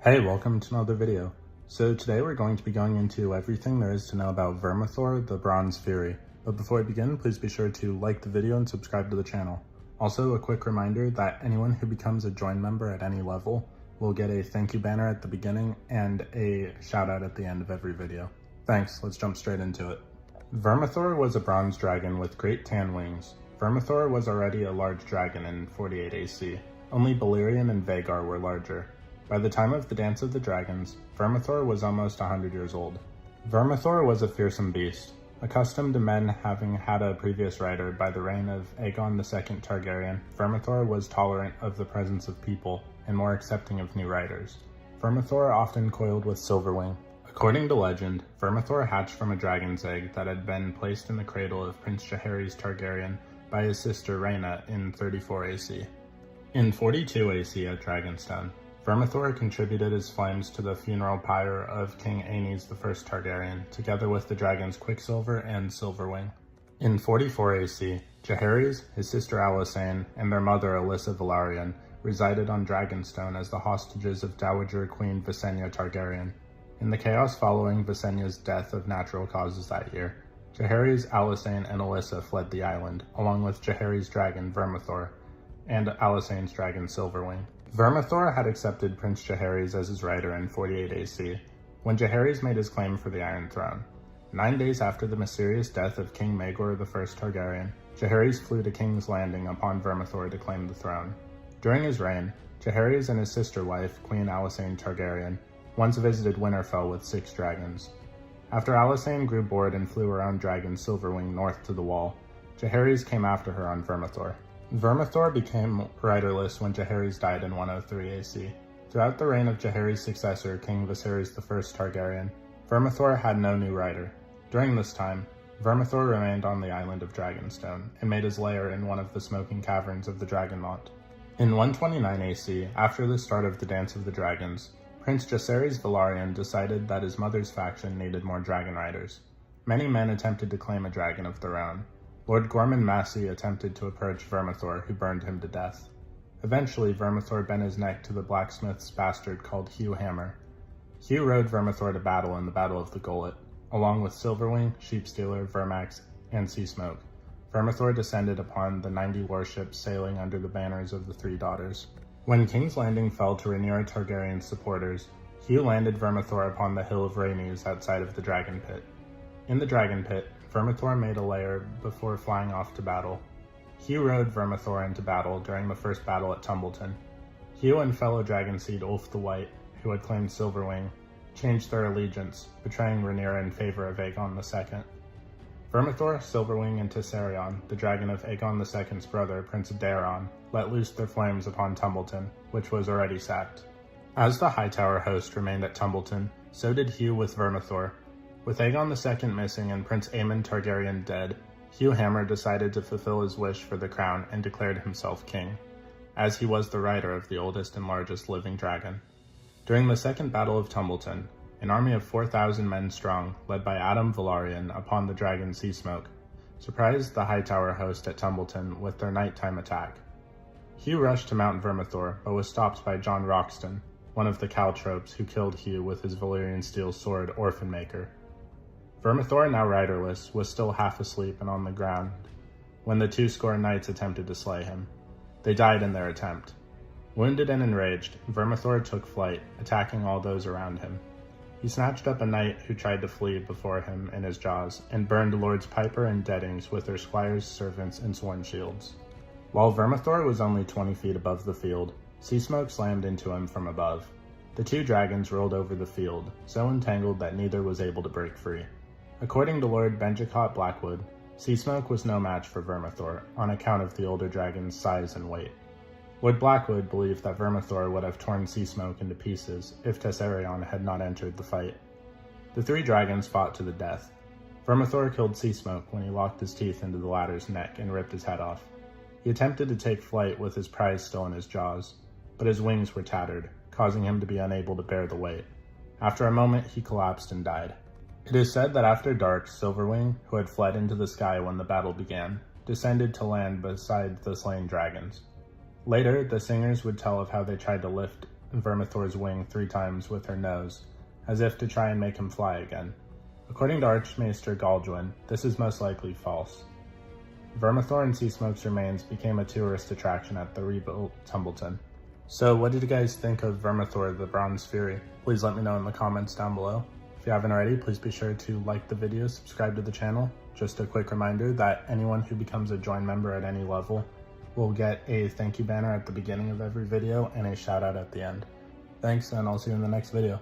Hey, welcome to another video. So today we're going to be going into everything there is to know about VERMITHOR, the Bronze Fury. But before we begin, please be sure to like the video and subscribe to the channel. Also, a quick reminder that anyone who becomes a join member at any level will get a thank you banner at the beginning and a shout out at the end of every video. Thanks, let's jump straight into it. VERMITHOR was a bronze dragon with great tan wings. VERMITHOR was already a large dragon in 48 AC. Only Balerion and Vhagar were larger. By the time of the Dance of the Dragons, VERMITHOR was almost 100 years old. VERMITHOR was a fearsome beast. Accustomed to men having had a previous rider by the reign of Aegon II Targaryen, VERMITHOR was tolerant of the presence of people and more accepting of new riders. VERMITHOR often coiled with Silverwing. According to legend, VERMITHOR hatched from a dragon's egg that had been placed in the cradle of Prince Jaehaerys Targaryen by his sister Rhaena in 34 AC. In 42 AC at Dragonstone, VERMITHOR contributed his flames to the funeral pyre of King Aenys I Targaryen, together with the dragons Quicksilver and Silverwing. In 44 AC, Jaehaerys, his sister Alysanne, and their mother Alyssa Velaryon resided on Dragonstone as the hostages of Dowager Queen Visenya Targaryen. In the chaos following Visenya's death of natural causes that year, Jaehaerys, Alysanne, and Alyssa fled the island, along with Jaehaerys' dragon VERMITHOR and Alysanne's dragon Silverwing. VERMITHOR had accepted Prince Jaehaerys as his rider in 48 AC, when Jaehaerys made his claim for the Iron Throne. 9 days after the mysterious death of King Maegor I Targaryen, Jaehaerys flew to King's Landing upon VERMITHOR to claim the throne. During his reign, Jaehaerys and his sister wife, Queen Alysanne Targaryen, once visited Winterfell with 6 dragons. After Alysanne grew bored and flew her own dragon Silverwing north to the Wall, Jaehaerys came after her on VERMITHOR. VERMITHOR became riderless when Jaehaerys died in 103 AC. Throughout the reign of Jaehaerys' successor, King Viserys I Targaryen, VERMITHOR had no new rider. During this time, VERMITHOR remained on the island of Dragonstone and made his lair in one of the smoking caverns of the Dragonmont. In 129 AC, after the start of the Dance of the Dragons, Prince Jaehaerys Velaryon decided that his mother's faction needed more dragon riders. Many men attempted to claim a dragon of their own. Lord Gorman Massey attempted to approach VERMITHOR, who burned him to death. Eventually, VERMITHOR bent his neck to the blacksmith's bastard called Hugh Hammer. Hugh rode VERMITHOR to battle in the Battle of the Gullet, along with Silverwing, Sheepstealer, Vermax, and Seasmoke. VERMITHOR descended upon the 90 warships sailing under the banners of the Three Daughters. When King's Landing fell to Rhaenyra Targaryen's supporters, Hugh landed VERMITHOR upon the Hill of Rhaenys outside of the Dragon Pit. In the Dragon Pit, VERMITHOR made a lair before flying off to battle. Hugh rode VERMITHOR into battle during the first battle at Tumbleton. Hugh and fellow dragon seed Ulf the White, who had claimed Silverwing, changed their allegiance, betraying Rhaenyra in favor of Aegon II. VERMITHOR, Silverwing, and Tessarion, the dragon of Aegon II's brother, Prince Daeron, let loose their flames upon Tumbleton, which was already sacked. As the Hightower host remained at Tumbleton, so did Hugh with VERMITHOR. With Aegon II missing and Prince Aemon Targaryen dead, Hugh Hammer decided to fulfill his wish for the crown and declared himself king, as he was the rider of the oldest and largest living dragon. During the Second Battle of Tumbleton, an army of 4,000 men strong, led by Adam Velaryon upon the dragon Seasmoke, surprised the Hightower host at Tumbleton with their nighttime attack. Hugh rushed to Mount VERMITHOR, but was stopped by Jon Roxton, one of the caltropes who killed Hugh with his Valyrian steel sword Orphan Maker. VERMITHOR, now riderless, was still half asleep and on the ground when the 200 knights attempted to slay him. They died in their attempt. Wounded and enraged, VERMITHOR took flight, attacking all those around him. He snatched up a knight who tried to flee before him in his jaws, and burned Lords Piper and Deddings with their squires, servants, and sworn shields. While VERMITHOR was only 20 feet above the field, Seasmoke slammed into him from above. The 2 dragons rolled over the field, so entangled that neither was able to break free. According to Lord Benjicott Blackwood, Seasmoke was no match for VERMITHOR on account of the older dragon's size and weight. Lord Blackwood believed that VERMITHOR would have torn Seasmoke into pieces if Tessarion had not entered the fight. The 3 dragons fought to the death. VERMITHOR killed Seasmoke when he locked his teeth into the latter's neck and ripped his head off. He attempted to take flight with his prize still in his jaws, but his wings were tattered, causing him to be unable to bear the weight. After a moment, he collapsed and died. It is said that after dark, Silverwing, who had fled into the sky when the battle began, descended to land beside the slain dragons. Later, the singers would tell of how they tried to lift Vermithor's wing 3 times with her nose, as if to try and make him fly again. According to Archmaester Galdwin, this is most likely false. Vermithor and Sea Smoke's remains became a tourist attraction at the rebuilt Tumbleton. So what did you guys think of Vermithor, the Bronze Fury? Please let me know in the comments down below. If you haven't already, please be sure to like the video, subscribe to the channel. Just a quick reminder that anyone who becomes a join member at any level will get a thank you banner at the beginning of every video and a shout out at the end. Thanks, and I'll see you in the next video.